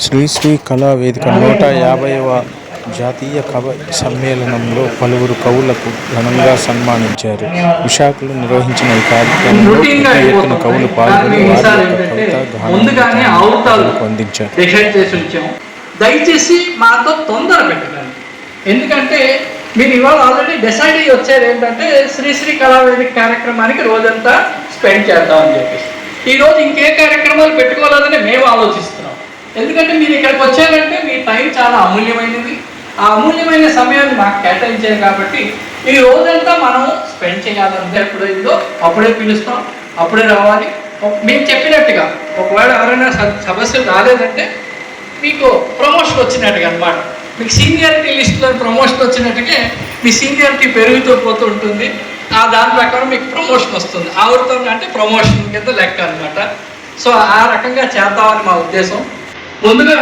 శ్రీశ్రీ కళా వేదిక 150వ జాతీయ కవి సమ్మేళనంలో పలువురు కవులకు ఘనంగా సన్మానించారు. విశాఖలో నిర్వహించిన ఈ కార్యక్రమంలో పెద్ద ఎత్తున కవులు పాల్గొని వారి యొక్క కవితా గానాలను అందించారు. దయచేసి మాతో తొందర పెట్టకండి, ఎందుకంటే మీరు ఇవాళ ఆల్రెడీ డిసైడ్ అయ్యి వచ్చేది ఏంటంటే శ్రీశ్రీ కళా వేదిక కార్యక్రమానికి రోజంతా స్పెండ్ చేద్దామని చెప్పేసి. ఈరోజు ఇంకే కార్యక్రమాలు పెట్టుకోలేదని మేము ఆలోచిస్తున్నాం. ఎందుకంటే మీరు ఇక్కడికి వచ్చారంటే మీ టైం చాలా అమూల్యమైనది. ఆ అమూల్యమైన సమయాన్ని మాకు కేటాయించారు కాబట్టి ఈ రోజంతా మనం స్పెండ్ చేయాలంటే ఎప్పుడైందో అప్పుడే పిలుస్తాం, అప్పుడే రావాలి. మేము చెప్పినట్టుగా ఒకవేళ ఎవరైనా సమస్యలు రాలేదంటే మీకు ప్రమోషన్ వచ్చినట్టుగా అనమాట. మీకు సీనియారిటీ లిస్టులో ప్రమోషన్ వచ్చినట్టుగా మీ సీనియారిటీ పెరుగుతూ పోతూ ఉంటుంది. దాని ప్రకారం మీకు ప్రమోషన్ వస్తుంది. ఆవిడతో అంటే ప్రమోషన్ కింద లెక్క అనమాట. సో ఆ రకంగా చేద్దామని మా ఉద్దేశం. ముందుగా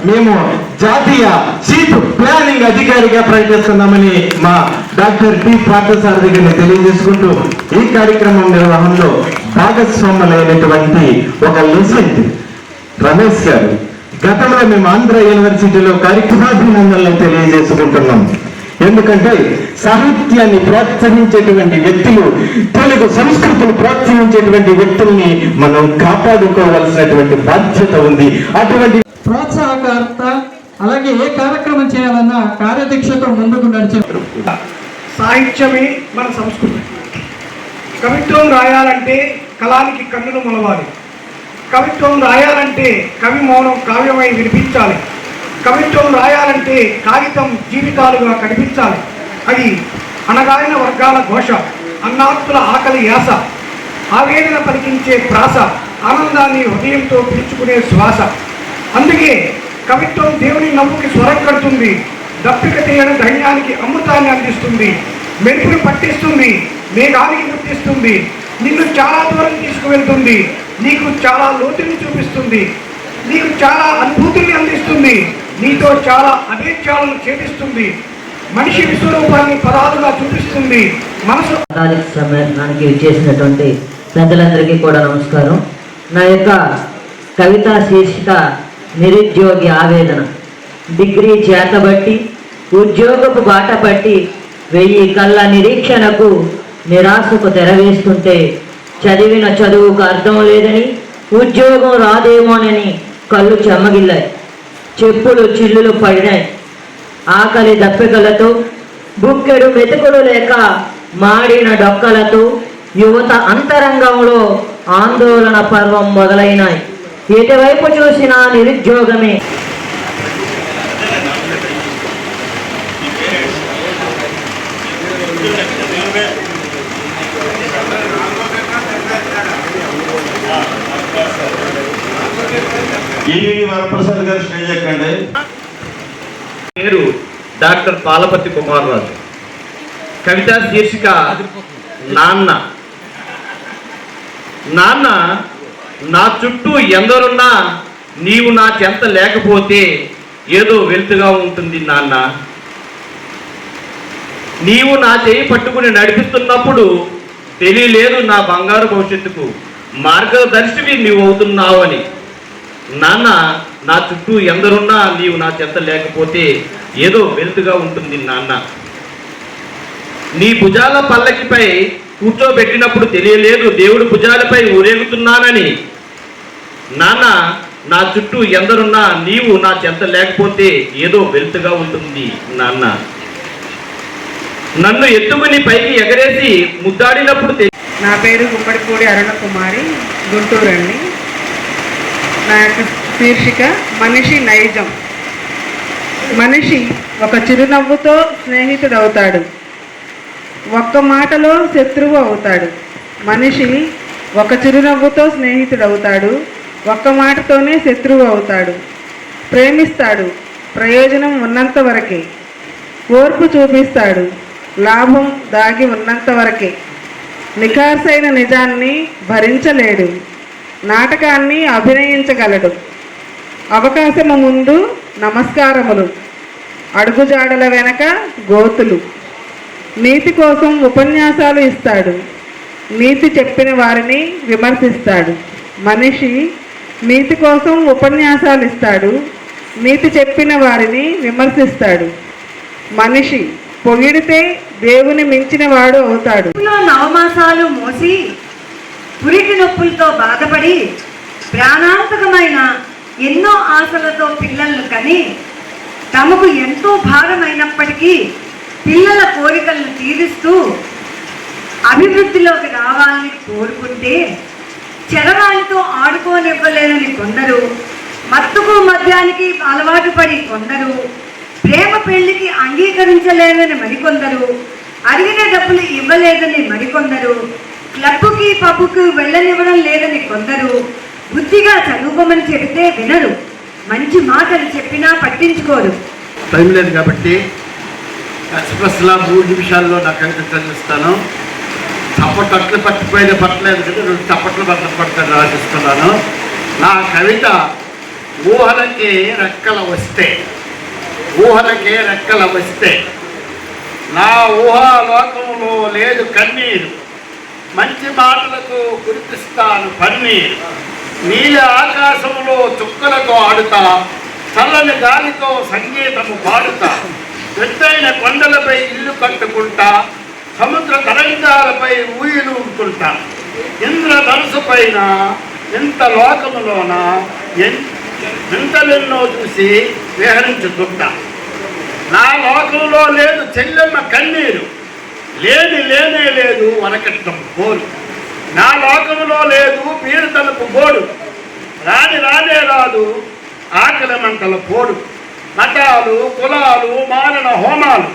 మేము జాతీయ చీఫ్ ప్లానింగ్ అధికారిగా ప్రయత్నిస్తున్నామని మా డాక్టర్ టి పార్థసారథి గారిని తెలియజేసుకుంటూ ఈ కార్యక్రమం నిర్వహణలో భాగస్వాములైనటువంటి ఒక లెసెంట్ రమేష్ గారు, గతంలో మేము ఆంధ్ర యూనివర్సిటీలో కార్యక్రమాభినందనలు తెలియజేసుకుంటున్నాం. ఎందుకంటే సాహిత్యాన్ని ప్రోత్సహించేటువంటి వ్యక్తులు, తెలుగు సంస్కృతిని ప్రోత్సహించేటువంటి వ్యక్తుల్ని మనం కాపాడుకోవాల్సినటువంటి బాధ్యత ఉంది. అటువంటి ప్రోత్సాహకర్త, అలాగే ఏ కార్యక్రమం చేయాలన్నా కార్యదీక్షతో ముందుకు నడిచారు. సాహిత్యమే మన సంస్కృతి. కవిత్వం రాయాలంటే కళానికి కన్నులు మొలవాలి. కవిత్వం రాయాలంటే కవి మౌనం కావ్యమై వినిపించాలి. కవిత్వం రాయాలంటే కాగితం జీవితాలుగా కనిపించాలి. అది అణగారిన వర్గాల ఘోష, అన్నార్తుల ఆకలి యాస, ఆవేదన పలికించే ప్రాస, ఆనందాన్ని హృదయంతో పీల్చుకునే శ్వాస. అందుకే కవిత్వం దేవుని నవ్వుకి స్వరం కడుతుంది, దప్పిక తీయని ధైర్యానికి అమృతాన్ని అందిస్తుంది, మెరుపును పట్టిస్తుంది, మేఘానికి గుర్తిస్తుంది, నిన్ను చాలా దూరం తీసుకువెళ్తుంది, నీకు చాలా లోతుని చూపిస్తుంది, నీకు చాలా అనుభూతిని అందిస్తుంది, నీతో చాలా అభేద్యాలను ఛేదిస్తుంది, మనిషి విశ్వరూపాన్ని పదాలుగా చూపిస్తుంది. మనసు సమ్మేళనానికి చేసినటువంటి పెద్దలందరికీ కూడా నమస్కారం. నా యొక్క కవితా శీర్షిక నిరుద్యోగి ఆవేదన. డిగ్రీ చేతబట్టి ఉద్యోగపు బాట పట్టి 1000 కళ్ళ నిరీక్షణకు నిరాశకు తెరవేస్తుంటే, చదివిన చదువుకు అర్థం లేదని, ఉద్యోగం రాదేమోనని కళ్ళు చెమ్మగిల్లాయి, చెప్పులు చిల్లులు పడినాయి. ఆకలి దప్పికలతో, బుక్కెడు మెతుకులు లేక మాడిన డొక్కలతో యువత అంతరంగంలో ఆందోళన పర్వం మొదలైనాయి. ఎటువైపు చూసినా నిరుద్యోగమే. పేరు డాక్టర్ పాలపతి కుమారరాజు. కవితా శీర్షిక నాన్న. నాన్న, నా చుట్టూ ఎందరున్నా నీవు నా చెంత లేకపోతే ఏదో వెలుతుగా ఉంటుంది నాన్న. నీవు నా చేయి పట్టుకుని నడిపిస్తున్నప్పుడు తెలియలేదు నా బంగారు భవిష్యత్తుకు మార్గదర్శివి నీవు అవుతున్నావు అని. నాన్న, నా చుట్టూ ఎందరున్నా నీవు నా చెంత లేకపోతే ఏదో వెలుతుగా ఉంటుంది నాన్న. నీ భుజాల పల్లకిపై కూర్చోబెట్టినప్పుడు తెలియలేదు దేవుడు భుజాలపై ఊరేగుతున్నానని. నాన్న, నా చుట్టూ ఎందరున్నా నీవు నా చెంత లేకపోతే ఏదో వెలుతుగా ఉంటుంది నాన్న. నన్ను ఎత్తుకుని పైకి ఎగరేసి ముద్దాడినప్పుడు నా పేరు గుమ్మడిపూడి అరుణకుమారి, గుంటూరు అండి. నా యొక్క శీర్షిక మనిషి నైజం. మనిషి ఒక చిరునవ్వుతో స్నేహితుడవుతాడు, ఒక్క మాటలో శత్రువు అవుతాడు. మనిషి ఒక చిరునవ్వుతో స్నేహితుడవుతాడు, ఒక్క మాటతోనే శత్రువు అవుతాడు. ప్రేమిస్తాడు, ప్రయోజనం ఉన్నంత వరకే. ఓర్పు చూపిస్తాడు, లాభం దాగి ఉన్నంత వరకే. నిఖార్సైన నిజాన్ని భరించలేడు, నాటకాన్ని అభినయించగలడు. అవకాశము ముందు నమస్కారములు, అడుగుజాడల వెనక గోతులు. నీతి కోసం ఉపన్యాసాలు ఇస్తాడు, నీతి చెప్పిన వారిని విమర్శిస్తాడు. మనిషి నీతి కోసం ఉపన్యాసాలు ఇస్తాడు, నీతి చెప్పిన వారిని విమర్శిస్తాడు. మనిషి పొగిడితే దేవుని మించిన వాడు అవుతాడు. నవమాసాలు మోసి పురిటి నొప్పులతో బాధపడి ప్రాణాంతకమైన ఎన్నో ఆశలతో పిల్లలను కని తమకు ఎంతో భారమైనప్పటికీ పిల్లల కోరికలను తీరుస్తూ అభివృద్ధిలోకి రావాలని కోరుకుంటే చరవాణితో ఆడుకోనివ్వలేదని కొందరు, మత్తుకు మద్యానికి అలవాటు పడి కొందరు, ప్రేమ పెళ్లికి అంగీకరించలేదని మరికొందరు, అడిగిన డబ్బులు ఇవ్వలేదని మరికొందరు, క్లబ్కి పబ్బుకు వెళ్ళనివ్వడం లేదని కొందరు, బుద్ధిగా చదువుకోమని చెబితే వినరు, మంచి మాటలు చెప్పినా పట్టించుకోరు. టైం లేదు కాబట్టి ఎక్స్ప్రెస్లా 3 నిమిషాల్లో నా కవిత చదివిస్తాను. చప్పట్లు పట్టిపోయిన పట్టలేదు కదా, 2 చప్పట్లు పట్టని రాసిస్తున్నాను. నా కవిత ఊహలకి రెక్కల వస్తే, ఊహలకి రెక్కల వస్తే. నా ఊహాలోకంలో లేదు కన్నీరు, మంచి మాటలకు కురిపిస్తాను పన్నీరు. నీలి ఆకాశంలో చుక్కలతో ఆడుతా, చల్లని గాలితో సంగీతము పాడుతా. ఎత్తైన కొండలపై ఇల్లు కట్టుకుంటా, సముద్ర తరంగాలపై ఊయలు ఉంటుంటా. ఇంద్రధనుసు పైన ఇంత లోకములోన వింతలెన్నో చూసి విహరించుతుంటా. నా లోకంలో లేదు చెల్లెమ్మ కన్నీరు, లేనే లేదు వరకట్నం పోరు. నా లోకంలో లేదు పీడతలపు గోడు, రానే రాదు ఆకలి మంటల పోడు. మతాలు కులాలు మారణ హోమాలు,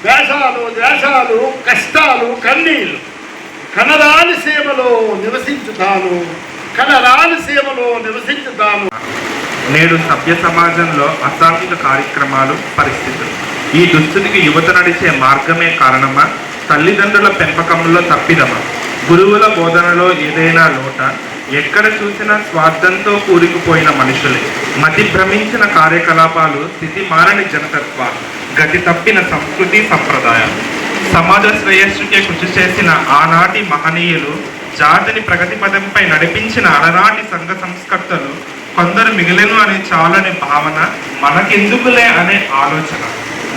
వేషాలు ద్వేషాలు కష్టాలు కన్నీళ్ళు. కనరాని సీమలో నివసించుతాను, కనరాని సీమలో నివసించుతాను. నేడు సభ్య సమాజంలో అసాంఘిక కార్యక్రమాలు, పరిస్థితులు. ఈ దుస్థితికి యువత నడిచే మార్గమే కారణమా? తల్లిదండ్రుల పెంపకంలో తప్పిదమా? గురువుల బోధనలో ఏదైనా లోట? ఎక్కడ చూసినా స్వార్థంతో కూరుకుపోయిన మనుషులే. మతి భ్రమించిన కార్యకలాపాలు, స్థితి మారని జనతత్వాలు, గతి తప్పిన సంస్కృతి సంప్రదాయాలు. సమాజ శ్రేయస్సుకే కృషి చేసిన ఆనాటి మహనీయులు, జాతిని ప్రగతి పదంపై నడిపించిన అలనాటి సంఘ సంస్కర్తలు కొందరు మిగిలిను అనే చాలని భావన, మనకెందుకులే అనే ఆలోచన.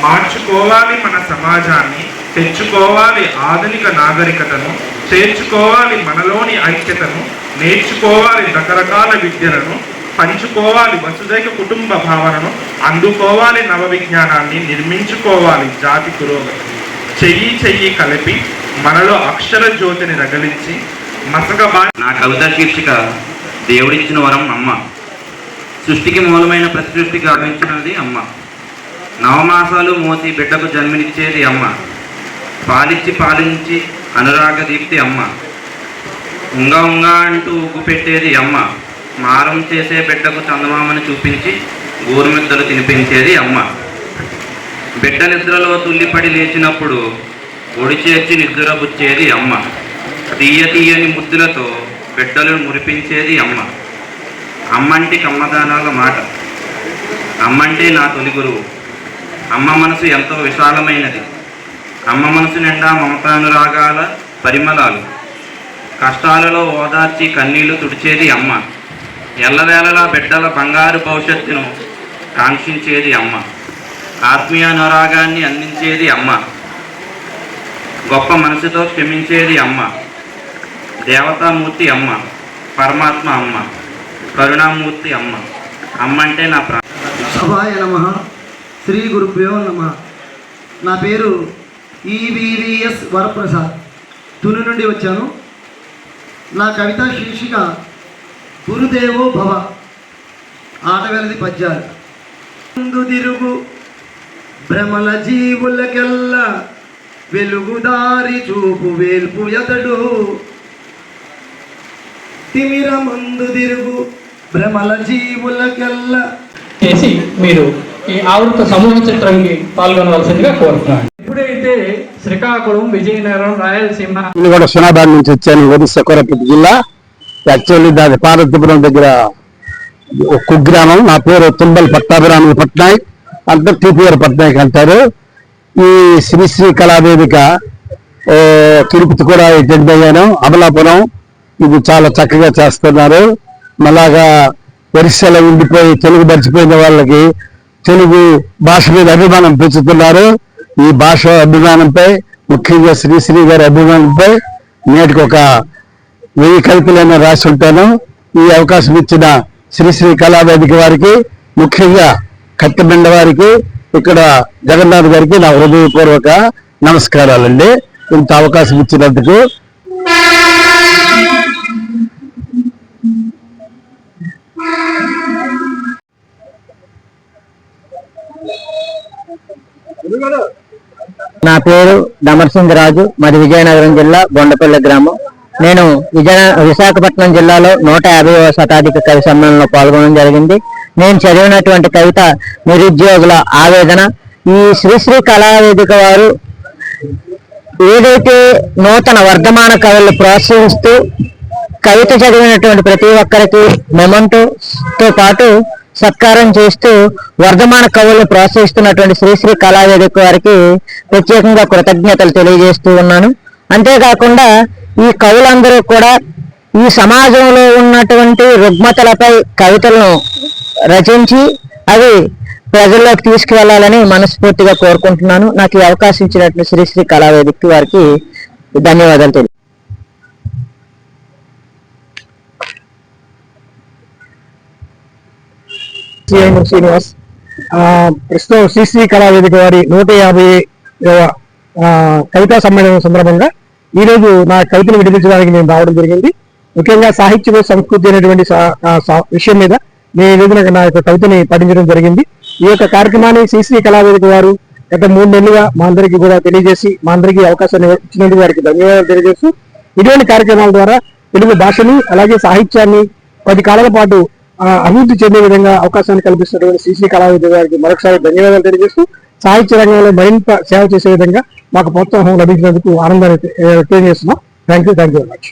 మార్చుకోవాలి మన సమాజాన్ని, తెచ్చుకోవాలి ఆధునిక నాగరికతను, చేర్చుకోవాలి మనలోని ఐక్యతను, నేర్చుకోవాలి రకరకాల విద్యలను, పంచుకోవాలి వసుదైక కుటుంబ భావనను, అందుకోవాలి నవ విజ్ఞానాన్ని, నిర్మించుకోవాలి జాతి పురోగతి. చెయ్యి కలిపి మనలో అక్షర జ్యోతిని రగిలించి మసకబా. నా కవిత శీర్షిక దేవుడిచ్చిన వరం అమ్మ. సృష్టికి మూలమైన ప్రతి సృష్టికి ఆరంభించినది అమ్మ. నవమాసాలు మోసి బిడ్డకు జన్మనిచ్చేది అమ్మ. పాలిచ్చి పాలించి అనురాగ దీప్తి అమ్మ. ఉంగా అంటూ ఉగ్గు పెట్టేది అమ్మ. మారం చేసే బిడ్డకు చందమామని చూపించి గోరుమిద్దలు తినిపించేది అమ్మ. బిడ్డ నిద్రలో తుల్లిపడి లేచినప్పుడు ఒడిచేర్చి నిద్రబుచ్చేది అమ్మ. తీయని ముద్దులతో బిడ్డలను మురిపించేది అమ్మ. అమ్మంటి కమ్మదానాల మాట, అమ్మంటే నా తొలి గురువు. అమ్మ మనసు ఎంతో విశాలమైనది. అమ్మ మనసు నిండా మమతానురాగాల పరిమళాలు. కష్టాలలో ఓదార్చి కన్నీళ్లు తుడిచేది అమ్మ. ఎల్లవేళలా బిడ్డల బంగారు భవిష్యత్తును కాంక్షించేది అమ్మ. ఆత్మీయ అనురాగాన్ని అందించేది అమ్మ. గొప్ప మనసుతో క్షమించేది అమ్మ. దేవతామూర్తి అమ్మ, పరమాత్మ అమ్మ, కరుణామూర్తి అమ్మ. అమ్మ అంటే నా సభాయ నమః. శ్రీ గురుభ్యో నమః. నా పేరు ఈవివిఎస్ వరప్రసాద్. తుని నుండి వచ్చాను. నా కవిత శీర్షిక గురుదేవో భవ. ఆటవెలది పద్యాలు. ముందు తిరుగు భ్రమల జీవులకెల్లా వెలుగుదారి చూపు వేల్పు ఎతడు. తిమిర ముందు తిరుగు భ్రమల జీవులకెల్లా చేసి మీరు ఈ ఆవృత సమూహ చిత్రంకి పాల్గొనవలసిందిగా కోరుతున్నాను. ఎప్పుడైతే శ్రీకాకుళం, విజయనగరం, రాయలసీమ కూడా సునాబాద్ నుంచి వచ్చాను, ఒడిశా కోరాపుట్ జిల్లా. యాక్చువల్లీ దాని పార్వతీపురం దగ్గర ఒక కుగ్రామం. నా పేరు తుంబల్ పట్టాభిరామ పట్నాయక్, అంతా టీపీఆర్ పట్నాయక్ అంటారు. ఈ శ్రీ కళావేదిక తిరుపతి కూడా అటెండ్ అయ్యాను, అమలాపురం. ఇది చాలా చక్కగా చేస్తున్నారు. మళ్ళాగా ఒరిస్సాలో ఉండిపోయి తెలుగు మర్చిపోయిన వాళ్ళకి తెలుగు భాష మీద అభిమానం పెంచుతున్నారు. ఈ భాష అభిమానంపై, ముఖ్యంగా శ్రీశ్రీ గారి అభిమానంపై నేటికి ఒక 1000 కవితలైనా రాసి ఉంటాను. ఈ అవకాశం ఇచ్చిన శ్రీశ్రీ కళావేదిక వారికి, ముఖ్యంగా కత్తిబెండ వారికి, ఇక్కడ జగన్నాథ్ గారికి నా హృదయపూర్వక నమస్కారాలండి. ఇంత అవకాశం ఇచ్చినందుకు. నా పేరు డమర్సింగ్ రాజు, మాది విజయనగరం జిల్లా బొండపల్లి గ్రామం. నేను విశాఖపట్నం జిల్లాలో 150వ శతాధిక కవి సమ్మేళనంలో పాల్గొనడం జరిగింది. నేను చదివినటువంటి కవిత నిరుద్యోగుల ఆవేదన. ఈ శ్రీశ్రీ కళావేదిక వారు ఏదైతే నూతన వర్ధమాన కవులను ప్రోత్సహిస్తూ కవిత చదివినటువంటి ప్రతి ఒక్కరికి మెమంటోతో పాటు సత్కారం చేస్తూ వర్ధమాన కవులను ప్రోత్సహిస్తున్నటువంటి శ్రీశ్రీ కళావేదిక వారికి ప్రత్యేకంగా కృతజ్ఞతలు తెలియజేస్తూ ఉన్నాను. అంతేకాకుండా ఈ కవులందరూ కూడా ఈ సమాజంలో ఉన్నటువంటి రుగ్మతలపై కవితలను రచించి అవి ప్రజల్లోకి తీసుకువెళ్లాలని మనస్ఫూర్తిగా కోరుకుంటున్నాను. నాకు ఈ అవకాశం ఇచ్చినటువంటి శ్రీశ్రీ కళావేదిక వారికి ధన్యవాదాలు తెలియ. శ్రీనివాస్. ప్రస్తుతం శ్రీశ్రీ కళావేదిక వారి 150వ కవితా సమ్మేళనం సందర్భంగా ఈ రోజు నా కవితను విడిపించడానికి నేను రావడం జరిగింది. ముఖ్యంగా సాహిత్య సంస్కృతి అనేటువంటి విషయం మీద నేను ఈ రోజున నా యొక్క కవితని పఠించడం జరిగింది. ఈ యొక్క కార్యక్రమాన్ని శ్రీశ్రీ కళావేదిక వారు గత 3 నెలలుగా మా అందరికీ కూడా తెలియజేసి మా అందరికీ అవకాశాన్ని ఇచ్చినందుకు వారికి ధన్యవాదాలు తెలియజేస్తూ, ఇటువంటి కార్యక్రమాల ద్వారా తెలుగు భాషని అలాగే సాహిత్యాన్ని 10 కాలాల పాటు అభివృద్ధి చెందే విధంగా అవకాశాన్ని కల్పిస్తున్నటువంటి శ్రీశ్రీ కళావేదిక గారికి మరొకసారి ధన్యవాదాలు తెలియజేస్తూ, సాహిత్య రంగంలో మరింత సేవ చేసే విధంగా మాకు ప్రోత్సాహం లభించినందుకు ఆనందాన్ని తెలియజేస్తున్నాం. Thank you very much.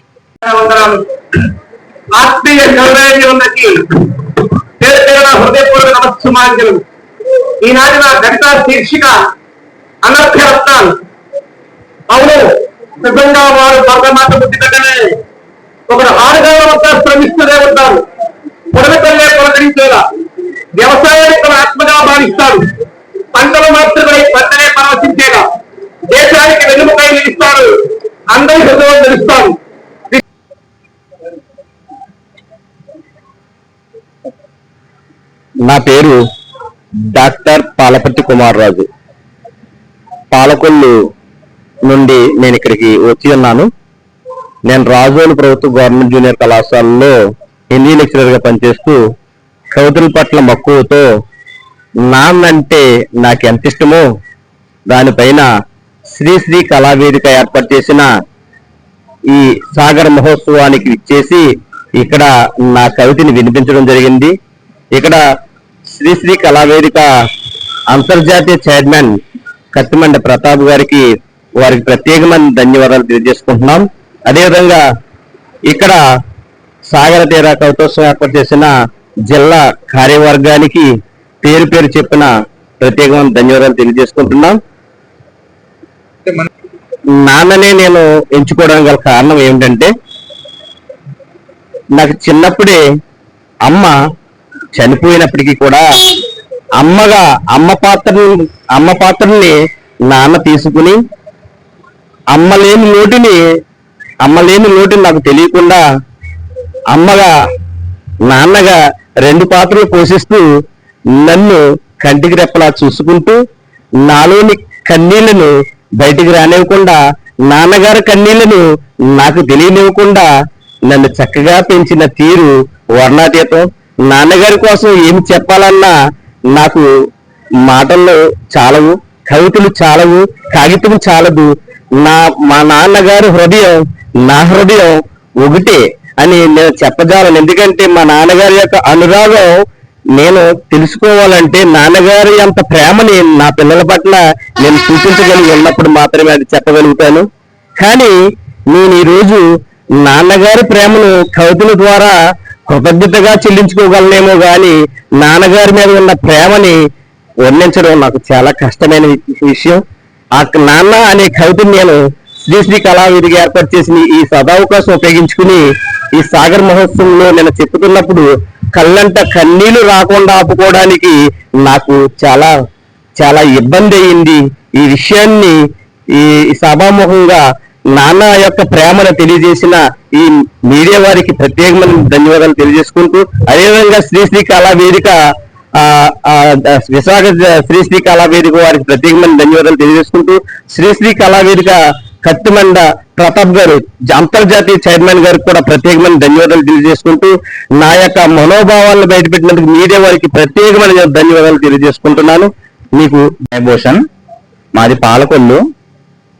ఆత్మీయ గౌరవనీయులకి హృదయపూర్వక నమస్సుమాంజలు. ఈనాటి నా కవితా శీర్షిక అనర్థరత్నాలు. అవును, నిజంగా వారు భర్తమాత బుద్ధి కంటేనే ఒకరు ఆరుగాల వద్ద శ్రమిస్తూనే ఉంటారు. పొడగతల్లే పులకరించేలా వ్యవసాయాన్ని తన ఆత్మగా భావిస్తారు. పంటలు మాత్రమే పంటనే పరవశించేలా దేశానికి వెన్నుముకై నిలుస్తారు. అందరి హృదయం తెలుస్తారు. నా పేరు డాక్టర్ పాలపర్తి కుమార్ రాజు. పాలకొల్లు నుండి నేను ఇక్కడికి వచ్చి ఉన్నాను. నేను రాజోలు ప్రభుత్వ గవర్నమెంట్ జూనియర్ కళాశాలలో హిందీ లెక్చరర్ గా పనిచేస్తూ కవితల పట్ల మక్కువతో నాన్నంటే నాకు ఎంత ఇష్టమో దానిపైన శ్రీశ్రీ కళావేదిక ఏర్పాటు చేసిన ఈ సాగర మహోత్సవానికి ఇచ్చేసి ఇక్కడ నా కవితని వినిపించడం జరిగింది. ఇక్కడ శ్రీశ్రీ కళావేదిక అంతర్జాతీయ చైర్మన్ కత్తిమండ ప్రతాప్ గారికి వారికి ప్రత్యేకమైన ధన్యవాదాలు తెలియజేసుకుంటున్నాం. అదేవిధంగా ఇక్కడ సాగర తీర కవితోత్సవం ఏర్పాటు చేసిన జిల్లా కార్యవర్గానికి పేరు పేరు చెప్పిన ప్రత్యేకమైన ధన్యవాదాలు తెలియజేసుకుంటున్నాం. నాన్ననే నేను ఎంచుకోవడానికి గల కారణం ఏమిటంటే, నాకు చిన్నప్పుడే అమ్మ చనిపోయినప్పటికీ కూడా అమ్మ పాత్రని నాన్న తీసుకుని అమ్మ లేని లోటుని నాకు తెలియకుండా అమ్మగా నాన్నగా 2 పాత్రలు పోషిస్తూ నన్ను కంటికి రెప్పలా చూసుకుంటూ నాలోని కన్నీళ్లను బయటికి రానివ్వకుండా, నాన్నగారి కన్నీళ్లను నాకు తెలియనివ్వకుండా నన్ను చక్కగా పెంచిన తీరు వర్ణాతీతం. నాన్నగారి కోసం ఏమి చెప్పాలన్నా నాకు మాటల్లో చాలవు, కవితలు చాలవు, కాగితం చాలదు. మా నాన్నగారి హృదయం నా హృదయం ఒకటే అని నేను చెప్పగలను. ఎందుకంటే మా నాన్నగారి యొక్క అనురాగం నేను తెలుసుకోవాలంటే నాన్నగారి అంత ప్రేమని నా పిల్లల పట్ల నేను చూపించగలిగి ఉన్నప్పుడు మాత్రమే అది చెప్పగలుగుతాను. కానీ నేను ఈరోజు నాన్నగారి ప్రేమను కవితల ద్వారా కృతజ్ఞతగా చెల్లించుకోగలనేమో కానీ నాన్నగారి మీద ఉన్న ప్రేమని వర్ణించడం నాకు చాలా కష్టమైన విషయం. ఆ నాన్న అనే కవితను నేను శ్రీశ్రీ కళావేదిక ఏర్పాటు చేసిన ఈ సదావకాశం ఉపయోగించుకుని ఈ సాగర్ మహోత్సవంలో నేను చెప్పుతున్నప్పుడు కళ్ళంట కన్నీళ్లు రాకుండా ఆపుకోవడానికి నాకు చాలా చాలా ఇబ్బంది అయింది. ఈ విషయాన్ని ఈ సభాముఖంగా నాన్న యొక్క ప్రేమను తెలియజేసిన ఈ మీడియా వారికి ప్రత్యేకమైన ధన్యవాదాలు తెలియజేసుకుంటూ, అదేవిధంగా శ్రీశ్రీ కళావేదిక విశాఖ శ్రీశ్రీ కళావేదిక వారికి ప్రత్యేకమైన ధన్యవాదాలు తెలియజేసుకుంటూ, శ్రీశ్రీ కళావేదిక కత్తిమండ ప్రతాప్ గారు అంతర్జాతీయ చైర్మన్ గారికి కూడా ప్రత్యేకమైన ధన్యవాదాలు తెలియజేసుకుంటూ, నా యొక్క మనోభావాలను బయటపెట్టినందుకు మీడియా వారికి ప్రత్యేకమైన ధన్యవాదాలు తెలియజేసుకుంటున్నాను. మీకు భూషణ్, మాది పాలకొల్లు,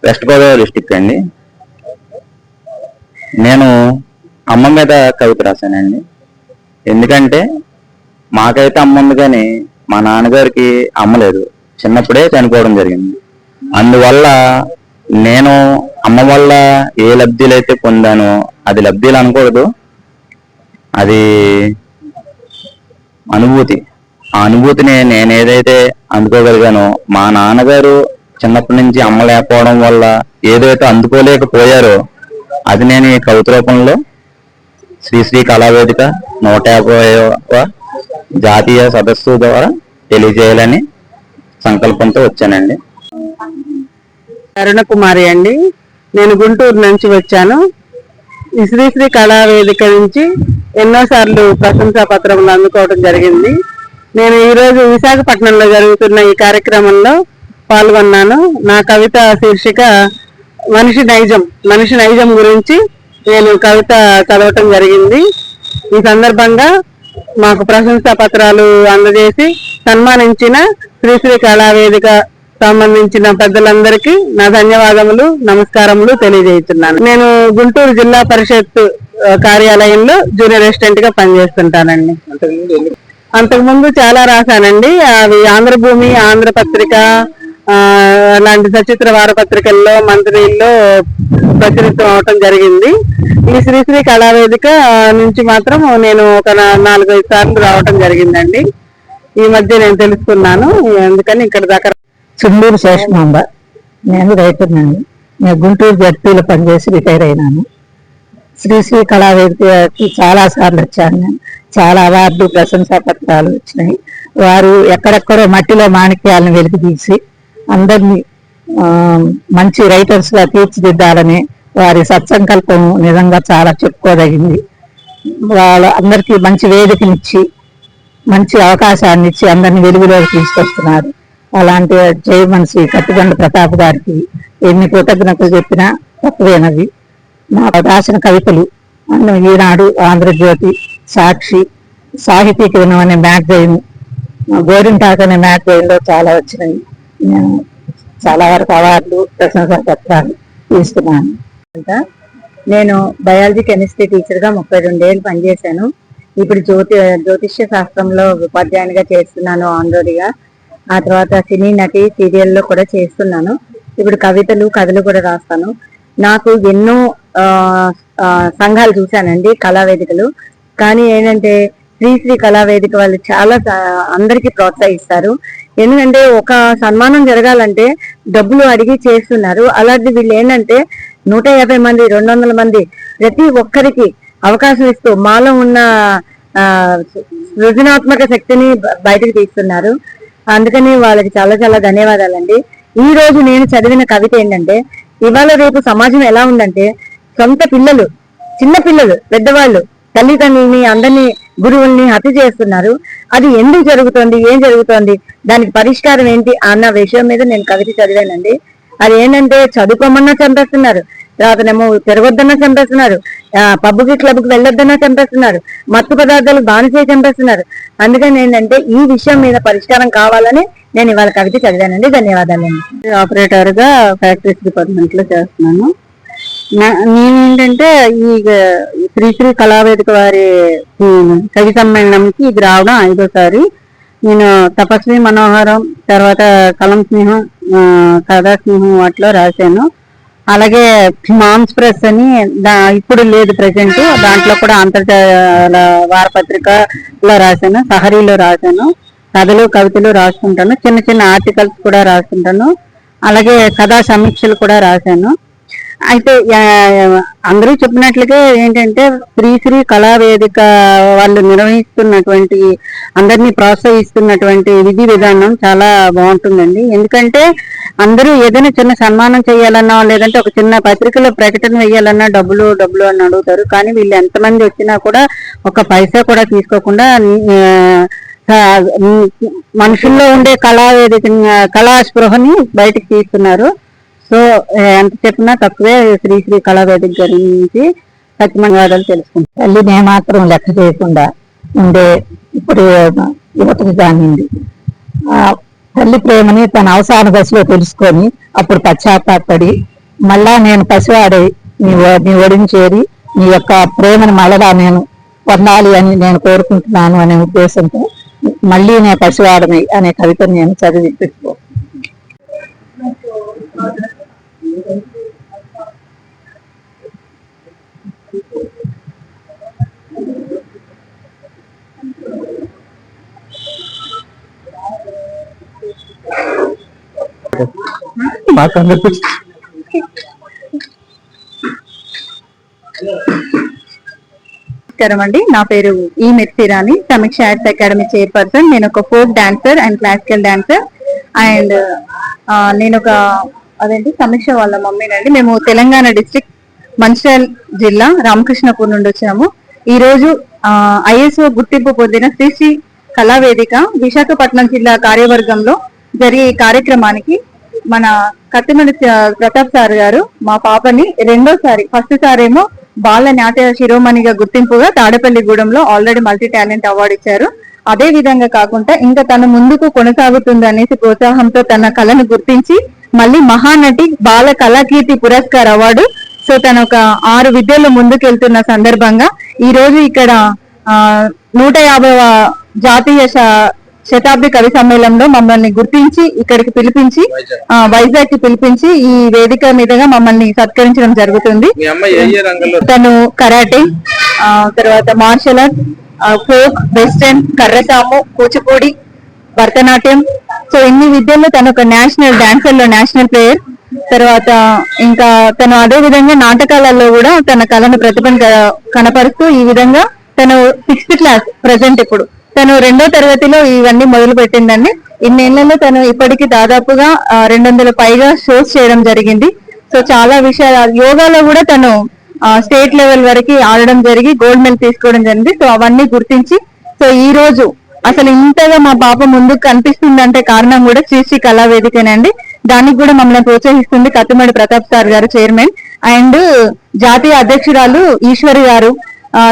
వెస్ట్ గోదావరి డిస్టిక్ అండి. నేను అమ్మ మీద కవిత రాశానండి. ఎందుకంటే మాకైతే అమ్మ ఉంది కానీ మా నాన్నగారికి అమ్మ లేదు, చిన్నప్పుడే చనిపోవడం జరిగింది. అందువల్ల నేను అమ్మ వల్ల ఏ లబ్ధులు అయితే పొందానో అది లబ్ధులు అనకూడదు, అది అనుభూతి. ఆ అనుభూతిని నేను ఏదైతే అందుకోగలిగానో మా నాన్నగారు చిన్నప్పటి నుంచి అమ్మ లేకపోవడం వల్ల ఏదైతే అందుకోలేకపోయారో అది నేను ఈ కవిత రూపంలో శ్రీశ్రీ కళావేదిక 150వ జాతీయ సదస్సు ద్వారా తెలియజేయాలని సంకల్పంతో వచ్చానండి. అరుణకుమారి అండి, నేను గుంటూరు నుంచి వచ్చాను. ఈ శ్రీశ్రీ కళావేదిక నుంచి ఎన్నోసార్లు ప్రశంసా పత్రములు అందుకోవడం జరిగింది. నేను ఈరోజు విశాఖపట్నంలో జరుగుతున్న ఈ కార్యక్రమంలో పాల్గొన్నాను. నా కవిత శీర్షిక మనిషి నైజం గురించి నేను కవిత చదవటం జరిగింది. ఈ సందర్భంగా మాకు ప్రశంసా పత్రాలు అందజేసి సన్మానించిన శ్రీశ్రీ కళావేదిక సంబంధించిన పెద్దలందరికీ నా ధన్యవాదములు, నమస్కారములు తెలియజేస్తున్నాను. నేను గుంటూరు జిల్లా పరిషత్ కార్యాలయంలో జూనియర్ అసిస్టెంట్ గా పనిచేస్తుంటానండి. అంతకుముందు చాలా రాశానండి. అవి ఆంధ్రభూమి, ఆంధ్రపత్రిక అలాంటి సచిత్ర వారపత్రికల్లో, మంత్రిల్లో ప్రచురితం అవటం జరిగింది. ఈ శ్రీశ్రీ కళావేదిక నుంచి మాత్రం నేను ఒక 4-5 సార్లు రావటం జరిగిందండి. ఈ మధ్య నేను తెలుసుకున్నాను, అందుకని ఇక్కడ దాకా. చుండూరు శేషమాంబ, నేను రైతునండి. నేను గుంటూరు జడ్పీలో పనిచేసి రిటైర్ అయినాను. శ్రీశ్రీ కళావేదికకి చాలా సార్లు వచ్చాను. నేను చాలా అవార్డు, ప్రశంసా పత్రాలు వచ్చినాయి. వారు ఎక్కడెక్కడో మట్టిలో మాణిక్యాలను వెలికి తీసి అందరినీ మంచి రైటర్స్ గా తీర్చిదిద్దాలని వారి సత్సంకల్పం నిజంగా చాలా చెప్పుకోదగింది. వాళ్ళ అందరికీ మంచి వేదికనిచ్చి మంచి అవకాశాన్ని ఇచ్చి అందరినీ వెలుగులోకి తీసుకొస్తున్నారు. అలాంటి చైర్మన్ శ్రీ కత్తిబండ ప్రతాప్ గారికి ఎన్ని కృతజ్ఞతలు చెప్పినా తక్కువేనవి. నాకు రాసిన కవితలు ఈనాడు, ఆంధ్రజ్యోతి, సాక్షి, సాహితీకరణం అనే మ్యాగజైన్, గోరింటాక్ అనే మ్యాగజైన్ లో చాలా వచ్చినాయి. నేను చాలా వరకు అవార్డులు, ప్రశంసా పత్రాలు తీసుకున్నాను. నేను బయాలజీ, కెమిస్ట్రీ టీచర్ గా 32 ఏళ్ళు పనిచేశాను. ఇప్పుడు జ్యోతిష్య శాస్త్రంలో ఉపాధ్యాయునిగా చేస్తున్నాను ఆంధ్రోడిగా. ఆ తర్వాత సినీ నటి, సీరియల్లో కూడా చేస్తున్నాను. ఇప్పుడు కవితలు, కథలు కూడా రాస్తాను. నాకు ఎన్నో సంఘాలు చూశానండి, కళావేదికలు. కానీ ఏంటంటే శ్రీశ్రీ కళావేదిక వాళ్ళు చాలా అందరికీ ప్రోత్సహిస్తారు. ఎందుకంటే ఒక సన్మానం జరగాలంటే డబ్బులు అడిగి చేస్తున్నారు. అలాంటి వీళ్ళు ఏంటంటే 150 మంది, 200 మంది ప్రతి ఒక్కరికి అవకాశం ఇస్తూ మాలో ఉన్న సృజనాత్మక శక్తిని బయటకు తీస్తున్నారు. అందుకని వాళ్ళకి చాలా చాలా ధన్యవాదాలండి. ఈ రోజు నేను చదివిన కవిత ఏంటంటే, ఇవాళ రేపు సమాజం ఎలా ఉందంటే సొంత పిల్లలు, చిన్న పిల్లలు, పెద్దవాళ్ళు తల్లిదండ్రుల్ని, అందరినీ, గురువుల్ని హత్య చేస్తున్నారు. అది ఎందుకు జరుగుతోంది, ఏం జరుగుతోంది, దానికి పరిష్కారం ఏంటి అన్న విషయం మీద నేను కవిత చదివానండి. అది ఏంటంటే చదువుకోమన్నా చంపేస్తున్నారు, తర్వాతనేమో తిరగొద్దన్నా చంపేస్తున్నారు, పబ్కి క్లబ్కి వెళ్ళొద్దన్నా చంపేస్తున్నారు, మత్తు పదార్థాలు బానిసే చంపేస్తున్నారు. అందుకని ఏంటంటే ఈ విషయం మీద పరిష్కారం కావాలని నేను ఇవాళ కవిత చదివానండి. ధన్యవాదాలండి. ఆపరేటర్ గా ఫ్యాక్టరీస్ డిపార్ట్మెంట్ లో చేస్తున్నాను. నేనేంటంటే ఈ శ్రీశ్రీ కళావేదిక వారి కవి సమ్మేళనంకి ఇది రావడం 5వసారి. నేను తపస్వి మనోహరం, తర్వాత కలం స్నేహం, కథా స్నేహం వాటిలో రాశాను. అలాగే మామ్స్ ప్రెస్ అని ఇప్పుడు లేదు ప్రెసెంట్, దాంట్లో కూడా అంతర్జాల వారపత్రికలో రాశాను, సహరీలో రాశాను, కథలు కవితలు రాస్తుంటాను, చిన్న చిన్న ఆర్టికల్స్ కూడా రాస్తుంటాను, అలాగే కథా సమీక్షలు కూడా రాశాను. అయితే అందరూ చెప్పినట్లుగా ఏంటంటే శ్రీశ్రీ కళావేదిక వాళ్ళు నిర్వహిస్తున్నటువంటి అందరినీ ప్రోత్సహిస్తున్నటువంటి విధి విధానం చాలా బాగుంటుందండి. ఎందుకంటే అందరూ ఏదైనా చిన్న సన్మానం చేయాలన్నా లేదంటే ఒక చిన్న పత్రికలో ప్రకటన వేయాలన్నా డబ్బులు అని అడుగుతారు. కానీ వీళ్ళు ఎంతమంది వచ్చినా కూడా ఒక పైసా కూడా తీసుకోకుండా మనుషుల్లో ఉండే కళా స్పృహని బయటకు తీస్తున్నారు. సో ఎంత చెప్పినా తక్కువే శ్రీశ్రీ కళావేదిక గురించి సత్యమన్వాదాలు తెలుసుకుంటాం. తల్లిని ఏమాత్రం లెక్క చేయకుండా ఉండే ఇప్పుడు యువతకు కానింది తల్లి ప్రేమని తన అవసాన దశలో తెలుసుకొని అప్పుడు పశ్చాత్తాపడి మళ్ళా నేను పసివాడై నీ ఒడిని చేరి నీ యొక్క ప్రేమను మళ్ళా నేను పొందాలి అని నేను కోరుకుంటున్నాను అనే ఉద్దేశంతో మళ్ళీ నేను పసివాడని అనే కవితను నేను చదివి పెట్టుకో. నమస్కారం అండి, నా పేరు ఈ మెర్సిరాణి, సమీక్ష ఆర్ట్స్ అకాడమీ చైర్పర్సన్. నేను ఒక folk dancer and classical dancer and నేను ఒక సమీక్ష వాళ్ళ మమ్మీనండి. మేము తెలంగాణ డిస్ట్రిక్ట్ మంచిర్యాల జిల్లా రామకృష్ణపూర్ నుండి వచ్చాము. ఈ రోజు ISO గుర్తింపు పొందిన శ్రీశ్రీ కళావేదిక విశాఖపట్నం జిల్లా కార్యవర్గంలో జరిగే ఈ కార్యక్రమానికి మన కత్తిమణి ప్రతాప్ సార్ గారు మా పాపని రెండోసారి, ఫస్ట్ సార్ ఏమో బాల నాట్య శిరోమణిగా గుర్తింపుగా తాడేపల్లిగూడెంలో ఆల్రెడీ మల్టీ టాలెంట్ అవార్డు ఇచ్చారు. అదే విధంగా కాకుండా ఇంకా తన ముందుకు కొనసాగుతుంది అనేసి ప్రోత్సాహంతో తన కళను గుర్తించి మళ్ళీ మహానటి బాల కళాకీర్తి పురస్కార్ అవార్డు. సో తను ఒక 6 విద్యల్లో ముందుకెళ్తున్న సందర్భంగా ఈ రోజు ఇక్కడ 150వ జాతీయ శతాబ్ది కవి సమ్మేళనంలో మమ్మల్ని గుర్తించి ఇక్కడికి పిలిపించి వైజాగ్ కి పిలిపించి ఈ వేదిక మీదుగా మమ్మల్ని సత్కరించడం జరుగుతుంది. తను కరాటే, తర్వాత మార్షల్ ఆర్ట్స్, ఫోక్, వెస్టర్న్, కర్రసాము, కూచిపూడి, భరతనాట్యం, సో ఇన్ని విద్యల్లో తను ఒక నేషనల్ డాన్సర్ లో నేషనల్ ప్లేయర్. తర్వాత ఇంకా తను అదే విధంగా నాటకాలలో కూడా తన కళను ప్రతిభను కనపరుస్తూ ఈ విధంగా తను 6th క్లాస్ ప్రజెంట్ ఇప్పుడు తను 2వ తరగతిలో ఇవన్నీ మొదలు పెట్టిందండి. ఇన్నేళ్లలో తను ఇప్పటికి దాదాపుగా 200 పైగా షోస్ చేయడం జరిగింది. సో చాలా విషయాలు యోగాలో కూడా తను స్టేట్ లెవెల్ వరకు ఆడడం జరిగి గోల్డ్ మెడల్ తీసుకోవడం జరిగింది. సో అవన్నీ గుర్తించి సో ఈ రోజు అసలు ఇంతగా మా పాప ముందుకు కనిపిస్తుందంటే కారణం కూడా శ్రీశ్రీ కళావేదికనండి. దానికి కూడా మమ్మల్ని ప్రోత్సహిస్తుంది కత్తిమడి ప్రతాప్ సార్ గారు చైర్మన్, అండ్ జాతీయ అధ్యక్షురాలు ఈశ్వరి గారు,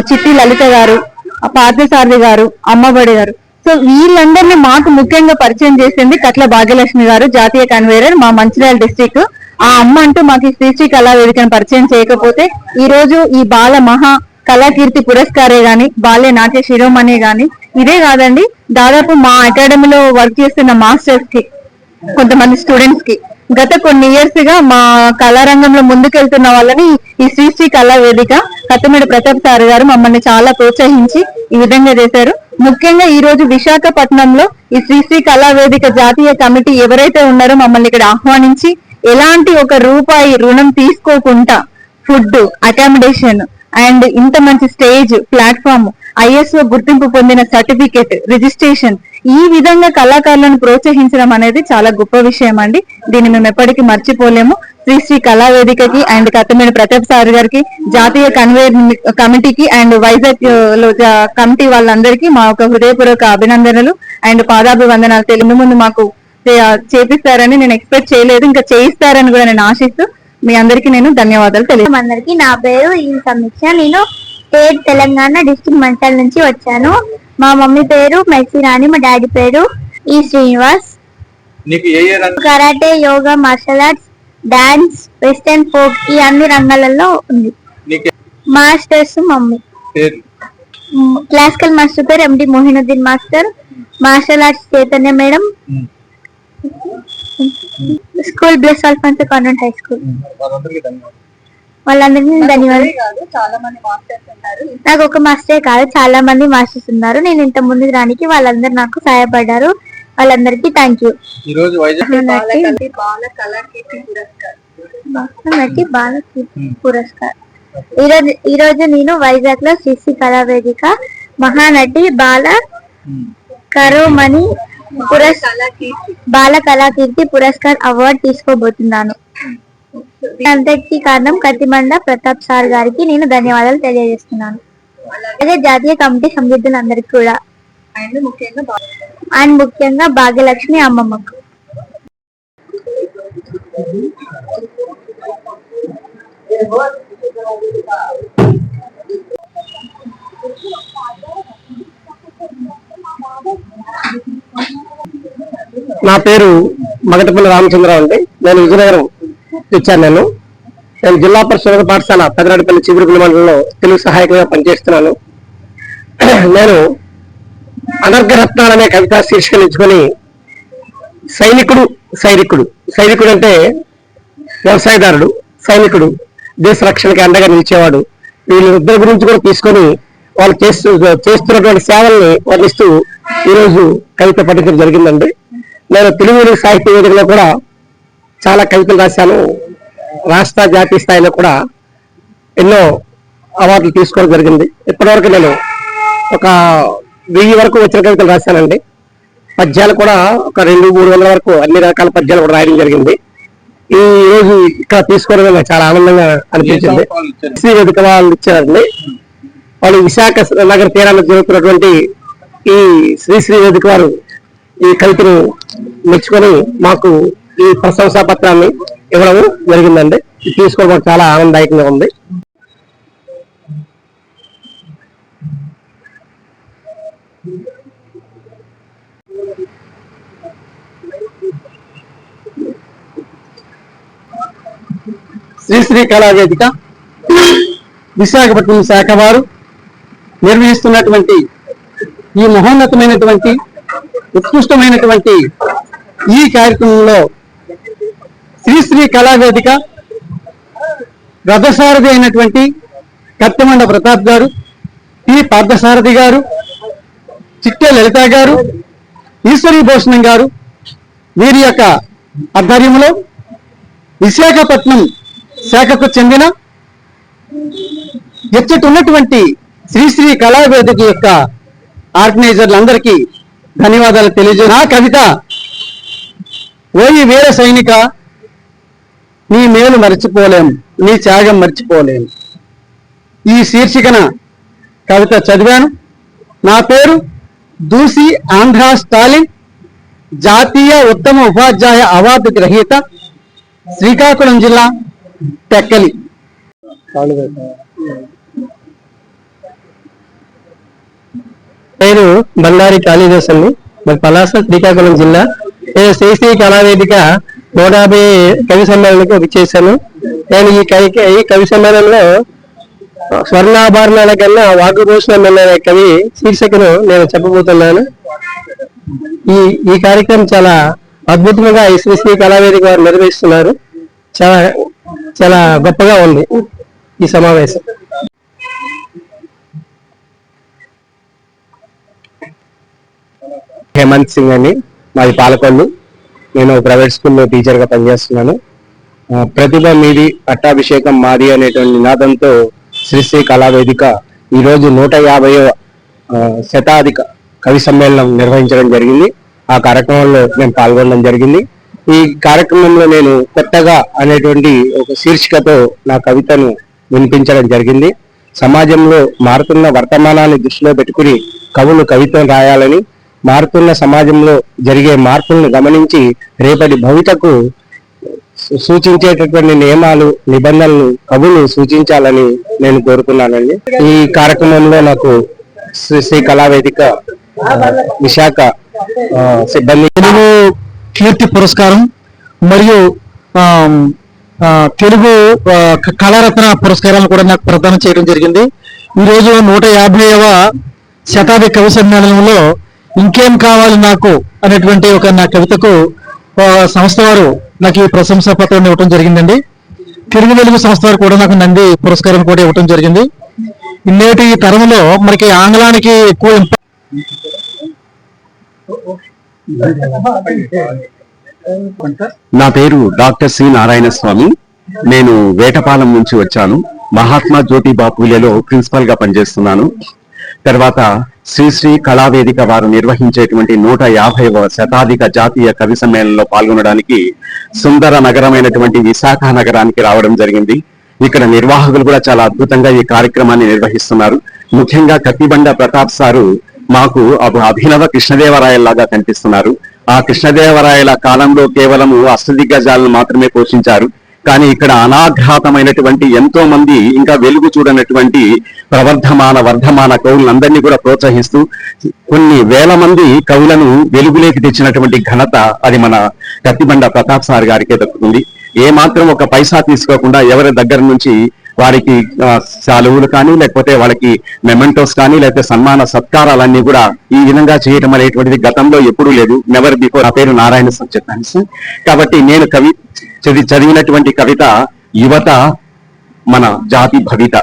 చిట్టి లలిత గారు, పార్థసారథి గారు, అమ్మబడి గారు. సో వీళ్ళందరినీ మాకు ముఖ్యంగా పరిచయం చేసింది కట్ల భాగ్యలక్ష్మి గారు, జాతీయ కన్వీనర్ మా మంచిర్యాల డిస్ట్రిక్ట్. ఆ అమ్మ అంటూ మాకు శ్రీశ్రీ కళావేదికను పరిచయం చేయకపోతే ఈ రోజు ఈ బాల మహా కళాకీర్తి పురస్కారే గాని, బాల్య నాట్య శిరోమణి గాని, ఇదే కాదండి దాదాపు మా అకాడమీలో వర్క్ చేస్తున్న మాస్టర్స్ కి, కొంతమంది స్టూడెంట్స్ కి గత కొన్ని ఇయర్స్ గా మా కళారంగంలో ముందుకెళ్తున్న వాళ్ళని ఈ శ్రీశ్రీ కళావేదిక కత్తిమడి ప్రతాప్ సార్ గారు మమ్మల్ని చాలా ప్రోత్సహించి ఈ విధంగా చేశారు. ముఖ్యంగా ఈ రోజు విశాఖపట్నంలో ఈ శ్రీశ్రీ కళావేదిక జాతీయ కమిటీ ఎవరైతే ఉన్నారో మమ్మల్ని ఇక్కడ ఆహ్వానించి ఎలాంటి ఒక రూపాయి రుణం తీసుకోకుండా ఫుడ్, అకామిడేషన్ అండ్ ఇంత మంచి స్టేజ్ ప్లాట్ఫామ్, ISO గుర్తింపు పొందిన సర్టిఫికేట్, రిజిస్ట్రేషన్, ఈ విధంగా కళాకారులను ప్రోత్సహించడం అనేది చాలా గొప్ప విషయం అండి. దీన్ని మేము ఎప్పటికీ మర్చిపోలేము. శ్రీశ్రీ కళావేదికకి అండ్ కత్తిమడి ప్రతాప్ సార్ గారికి, జాతీయ కమిటీకి అండ్ వైజాగ్ లో కమిటీ వాళ్ళందరికీ మా ఒక హృదయపూర్వక అభినందనలు అండ్ పాదాభివందనాలు. తెలుగు ముందు మాకు చేపిస్తారని నేను ఎక్స్పెక్ట్ చేయలేదు, ఇంకా చేయిస్తారని కూడా నేను ఆశిస్తూ మీ అందరికీ నేను ధన్యవాదాలు తెలియజేస్తాను. అందరికి నా పేరు ఈ సమీక్ష. నేను స్టేట్ తెలంగాణ డిస్ట్రిక్ట్ మంటల్ నుంచి వచ్చాను. మా మమ్మీ పేరు మెర్సీ రాణి, మా డాడీ పేరు ఈ Srinivas. Karate, yoga, martial arts, dance, western folk ఈ అన్ని రంగాలలో ఉంది. మాస్టర్స్ మమ్మీ క్లాసికల్ మాస్టర్ పేరు MD Mohinuddin master, martial arts Chaitanya madam, school bless Alphonse convent high school. వాళ్ళందరికీ ధన్యవాదాలు. నాకు ఒక మాస్టరే కాదు, చాలా మంది మాస్టర్స్ ఉన్నారు. నేను ఇంత ముందుకు రానికి వాళ్ళందరూ నాకు సహాయపడ్డారు. వాళ్ళందరికీ థ్యాంక్ యూ. పురస్కార్ ఈ రోజు నేను వైజాగ్ లో శ్రీ కళావేదిక మహానటి బాల కరోమణి బాల కళాకీర్తి పురస్కార్ అవార్డు తీసుకోబోతున్నాను. అంతటికీ కారణం కత్తిమండ ప్రతాప్ సార్ గారికి నేను ధన్యవాదాలు తెలియజేస్తున్నాను. అలాగే జాతీయ కమిటీ సభ్యులందరికీ కూడా, అండ్ ముఖ్యంగా భాగ్యలక్ష్మి అమ్మమ్మకు. నా పేరు మగటపల్లి రామచంద్రరావు అండి. నేను విజయనగరం వచ్చాను. నేను జిల్లా పరిషత్ పాఠశాల పెదరాడిపల్లి చిగురుపల్లి మండలంలో తెలుగు సహాయకులుగా పనిచేస్తున్నాను. నేను అనర్ఘరత్నాలు అనే కవితా శీర్షికను ఎంచుకొని సైనికుడు అంటే వ్యవసాయదారుడు, సైనికుడు దేశ రక్షణకి అండగా నిలిచేవాడు. వీళ్ళిద్దరి గురించి కూడా తీసుకొని వాళ్ళు చేస్తున్నటువంటి సేవల్ని వర్ణిస్తూ ఈరోజు కవిత పఠించడం జరిగిందండి. నేను తెలుగు సాహిత్య వేదికలో కూడా చాలా కవితలు రాశాను. రాష్ట్ర జాతీయ స్థాయిలో కూడా ఎన్నో అవార్డులు తీసుకోవడం జరిగింది. ఇప్పటివరకు నేను ఒక 1000 వరకు వచ్చిన కవితలు రాశానండి. పద్యాలు కూడా ఒక 200-300 వరకు అన్ని రకాల పద్యాలు కూడా రాయడం జరిగింది. ఈ రోజు ఇక్కడ తీసుకోవడం నాకు చాలా ఆనందంగా అనిపించింది. శ్రీ వేదిక వాళ్ళు ఇచ్చారండి. వాళ్ళు విశాఖ నగర తీరాల్లో జరుగుతున్నటువంటి ఈ శ్రీ వేదిక వారు ఈ కవితను మెచ్చుకొని మాకు ఈ ప్రశంసా పత్రాన్ని ఇవ్వడం జరిగిందండి. తీసుకోవడం చాలా ఆనందదాయకంగా ఉంది. శ్రీ కళావేదిక విశాఖపట్నం శాఖ వారు నిర్వహిస్తున్నటువంటి ఈ మహోన్నతమైనటువంటి ఉత్కృష్టమైనటువంటి ఈ కార్యక్రమంలో శ్రీ కళావేదిక రథసారథి అయినటువంటి కత్తిమండ ప్రతాప్ గారు, పి పార్థసారథి గారు, చిట్టే లలిత గారు, ఈశ్వరీ భూషణం గారు వీరి యొక్క ఆధ్వర్యంలో విశాఖపట్నం శాఖకు చెందిన ఉన్నటువంటి శ్రీ కళావేదిక యొక్క ఆర్గనైజర్లందరికీ ధన్యవాదాలు తెలియజేస్తాను. నా కవిత ఓయి వీర సైనిక, నీ మేలు మర్చిపోలేం, నీ త్యాగం మర్చిపోలేం. ఈ శీర్షికన కవిత చదివాను. నా పేరు దూసి ఆంధ్ర స్టాలిన్, జాతీయ ఉత్తమ ఉపాధ్యాయ అవార్డు గ్రహీత, శ్రీకాకుళం జిల్లా టెక్కలి. పేరు బండారి కాళీదాస్ అండి. మరి పలాస, శ్రీకాకుళం జిల్లా. నేను శ్రీ కళావేదిక 150 కవి సమ్మేళనకు విచ్చేశాను. నేను ఈ కవి సమ్మేళనంలో స్వర్ణాభరణాల కన్నా వాగ్భూషణం అనే కవి శీర్షికను నేను చెప్పబోతున్నాను. ఈ కార్యక్రమం చాలా అద్భుతంగా ఈ శ్రీ కళావేదిక వారు నిర్వహిస్తున్నారు. చాలా చాలా గొప్పగా ఉంది ఈ సమావేశం. హేమంత్ సింగ్ అని, మాది పాలకొల్లు. నేను ప్రైవేట్ స్కూల్లో టీచర్గా పనిచేస్తున్నాను. ప్రతిభ మీది, పట్టాభిషేకం మాది అనేటువంటి నినాదంతో శ్రీ కళావేదిక ఈరోజు 150వ శతాధిక కవి సమ్మేళనం నిర్వహించడం జరిగింది. ఆ కార్యక్రమంలో నేను పాల్గొనడం జరిగింది. ఈ కార్యక్రమంలో నేను కొత్తగా అనేటువంటి ఒక శీర్షికతో నా కవితను వినిపించడం జరిగింది. సమాజంలో మారుతున్న వర్తమానాన్ని దృష్టిలో పెట్టుకుని కవులు కవితను రాయాలని, మారుతున్న సమాజంలో జరిగే మార్పులను గమనించి రేపటి భవితకు సూచించేటటువంటి నియమాలు నిబంధనలు కవులు సూచించాలని నేను కోరుతున్నానండి. ఈ కార్యక్రమంలో నాకు శ్రీ కళావేదిక విశాఖ సిబ్బంది తెలుగు కీర్తి పురస్కారం మరియు తెలుగు కళారత్న పురస్కారాలను కూడా నాకు ప్రదానం చేయడం జరిగింది. ఈరోజు 150వ శతాబ్ది కవి సమ్మేళనంలో ఇంకేం కావాలి నాకు అనేటువంటి ఒక నా కవితకు సంస్థ వారు నాకు ఈ ప్రశంసా పత్రాన్ని ఇవ్వడం జరిగిందండి. తెలుగు వెలుగు సంస్థ వారు కూడా నాకు నంది పురస్కారం కూడా ఇవ్వడం జరిగింది. నేటి తరంలో మనకి ఆంగ్లానికి ఎక్కువ నా పేరు డాక్టర్ సి నారాయణ స్వామి. నేను వేటపాలెం నుంచి వచ్చాను. మహాత్మా జ్యోతిబా పూలేలో ప్రిన్సిపల్ గా పనిచేస్తున్నాను. తర్వాత శ్రీ కళావేదిక వారు నిర్వహించేటువంటి 150వ శతాధిక జాతీయ కవి సమ్మేళనంలో పాల్గొనడానికి సుందర నగరమైనటువంటి విశాఖ నగరానికి రావడం జరిగింది. ఇక్కడ నిర్వాహకులు కూడా చాలా అద్భుతంగా ఈ కార్యక్రమాన్ని నిర్వహిస్తున్నారు. ముఖ్యంగా కత్తిబండ ప్రతాప్ సారు మాకు అభినవ కృష్ణదేవరాయల్లాగా కనిపిస్తున్నారు. ఆ కృష్ణదేవరాయల కాలంలో కేవలము అష్టదిగ్గజాలను మాత్రమే పోషించారు. కానీ ఇక్కడ అనాఘాతమైనటువంటి ఎంతో మంది ఇంకా వెలుగు చూడనటువంటి వర్ధమాన కవులందరినీ కూడా ప్రోత్సహిస్తూ కొన్ని వేల మంది కవులను వెలుగులోకి తెచ్చినటువంటి ఘనత అది మన కత్తిబండ ప్రతాప్ సార్ గారికే దక్కుతుంది. ఏ మాత్రం ఒక పైసా తీసుకోకుండా ఎవరి దగ్గర నుంచి వారికి సెలవులు కానీ లేకపోతే వాళ్ళకి మెమెంటోస్ కానీ లేకపోతే సన్మాన సత్కారాలన్నీ కూడా ఈ విధంగా చేయటం అనేటువంటిది గతంలో ఎప్పుడూ లేదు. Never before. నా పేరు నారాయణ చెప్పాను సార్. కాబట్టి నేను చదివినటువంటి కవిత యువత మన జాతి భవిత.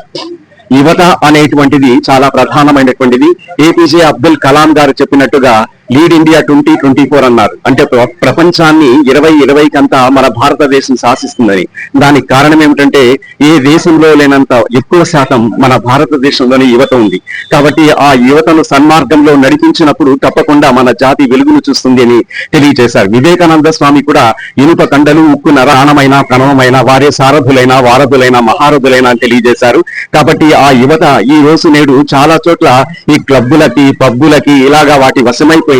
యువత అనేటువంటిది చాలా ప్రధానమైనటువంటిది. ఏపీజే అబ్దుల్ కలాం గారు చెప్పినట్టుగా లీడ్ ఇండియా 2024 అన్నారు. అంటే ప్రపంచాన్ని 2020 కంతా మన భారతదేశం శాసిస్తుందని. దానికి కారణం ఏమిటంటే ఏ దేశంలో లేనంత ఎక్కువ శాతం మన భారతదేశంలోని యువత ఉంది. కాబట్టి ఆ యువతను సన్మార్గంలో నడిపించినప్పుడు తప్పకుండా మన జాతి వెలుగును చూస్తుంది అని తెలియజేశారు. వివేకానంద స్వామి కూడా ఇనుప కండలు ఉక్కు నరాణమైన ప్రణవమైన వారే సారథులైన వారధులైన మహారథులైన అని తెలియజేశారు. కాబట్టి ఆ యువత ఈ రోజు నేడు చాలా చోట్ల ఈ క్లబ్బులకి పబ్బులకి ఇలాగా వాటి వశమైపోయింది.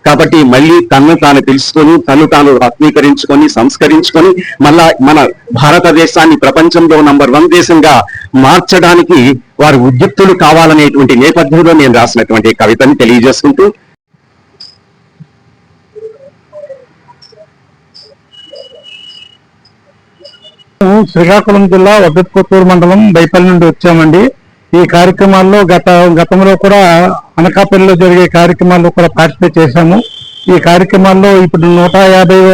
కాబట్టి మళ్ళీ తను తాను తెలుసుకొని తను తాను ఆత్మీకరించుకొని సంస్కరించుకొని మళ్ళా మన భారతదేశాన్ని ప్రపంచంలో నంబర్ 1 దేశంగా మార్చడానికి వారు ఉద్యుక్తులు కావాలనేటువంటి నేపథ్యంలో నేను రాసినటువంటి కవితని తెలియజేసుకుంటూ శ్రీకాకుళం జిల్లా వద్దకొత్తూరు మండలం బైపల్లి నుండి వచ్చామండి. ఈ కార్యక్రమాల్లో గతంలో కూడా అనకాపల్లిలో జరిగే కార్యక్రమాల్లో కూడా పార్టిసిపేట్ చేశాము. ఈ కార్యక్రమాల్లో ఇప్పుడు 150వ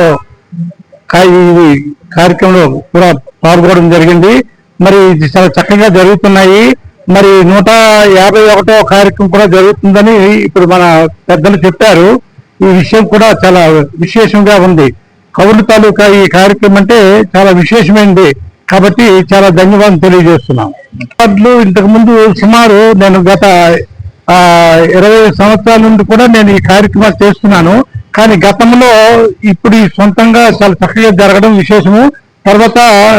కార్యక్రమంలో కూడా పాల్గొనడం జరిగింది. మరి ఇది చాలా చక్కగా జరుగుతున్నాయి. మరి 151వ కార్యక్రమం కూడా జరుగుతుందని ఇప్పుడు మన పెద్దలు చెప్పారు. ఈ విషయం కూడా చాలా విశేషంగా ఉంది. కవుల తాలూకా ఈ కార్యక్రమం అంటే చాలా విశేషమైనది కాబట్టి చాలా ధన్యవాదాలు తెలియజేస్తున్నాం. ఇంతకు ముందు సుమారు నేను గత 20 సంవత్సరాల నుండి కూడా నేను ఈ కార్యక్రమాలు చేస్తున్నాను. కానీ గతంలో ఇప్పుడు ఈ సొంతంగా చాలా చక్కగా జరగడం విశేషము. తర్వాత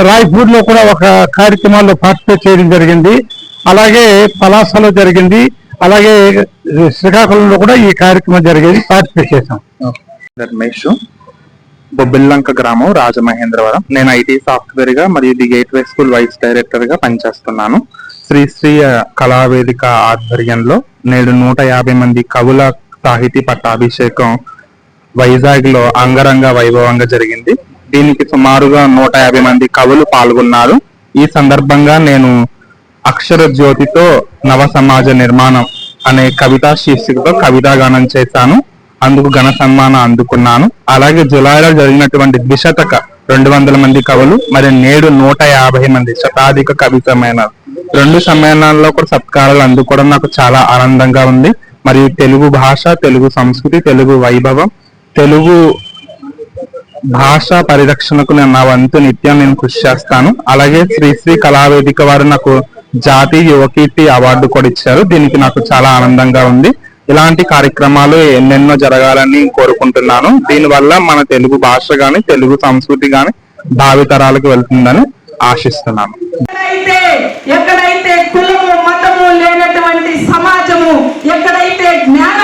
రాయ్పూర్ లో కూడా ఒక కార్యక్రమాల్లో పార్టిసిపేట్ చేయడం జరిగింది. అలాగే పలాసలో జరిగింది. అలాగే శ్రీకాకుళంలో కూడా ఈ కార్యక్రమం జరిగేది పార్టిసిపేట్ చేశాం. రమేష్, బొబ్బిల్లంక గ్రామం, రాజమహేంద్రవరం. నేను ఐటీ సాఫ్ట్వేర్ గా మరియు the gateway school vice director గా పనిచేస్తున్నాను. శ్రీ కళావేదిక ఆధ్వర్యంలో నేడు 150 మంది కవుల సాహితీ పట్టాభిషేకం వైజాగ్ లో అంగరంగ వైభవంగా జరిగింది. దీనికి సుమారుగా 150 మంది కవులు పాల్గొన్నారు. ఈ సందర్భంగా నేను అక్షర జ్యోతితో నవ సమాజ నిర్మాణం అనే కవితా శీర్షికతో కవితాగానం చేశాను. అందుకు ఘన సన్మానం అందుకున్నాను. అలాగే జులైలో జరిగినటువంటి ద్విశతక 200 మంది కవులు మరి నేడు 150 మంది శతాధిక కవి సమ్మేళనాలు 2 సమ్మేళనాల్లో కూడా సత్కారాలు అందుకోవడం నాకు చాలా ఆనందంగా ఉంది. మరియు తెలుగు భాష, తెలుగు సంస్కృతి, తెలుగు వైభవం, తెలుగు భాష పరిరక్షణకు నేను నా వంతు నిత్యం నేను కృషి చేస్తాను. అలాగే శ్రీ కళావేదిక వారు నాకు జాతీయ యువకీర్తి అవార్డు కూడా ఇచ్చారు. దీనికి నాకు చాలా ఆనందంగా ఉంది. ఇలాంటి కార్యక్రమాలు ఎన్నెన్నో జరగాలని కోరుకుంటున్నాను. దీనివల్ల మన తెలుగు భాష గాని తెలుగు సంస్కృతి గాని భావితరాలకు వెళ్తుందని ఆశిస్తున్నాను. ఎక్కడైతే కులము మతము లేనటువంటి సమాజము, ఎక్కడైతే జ్ఞాన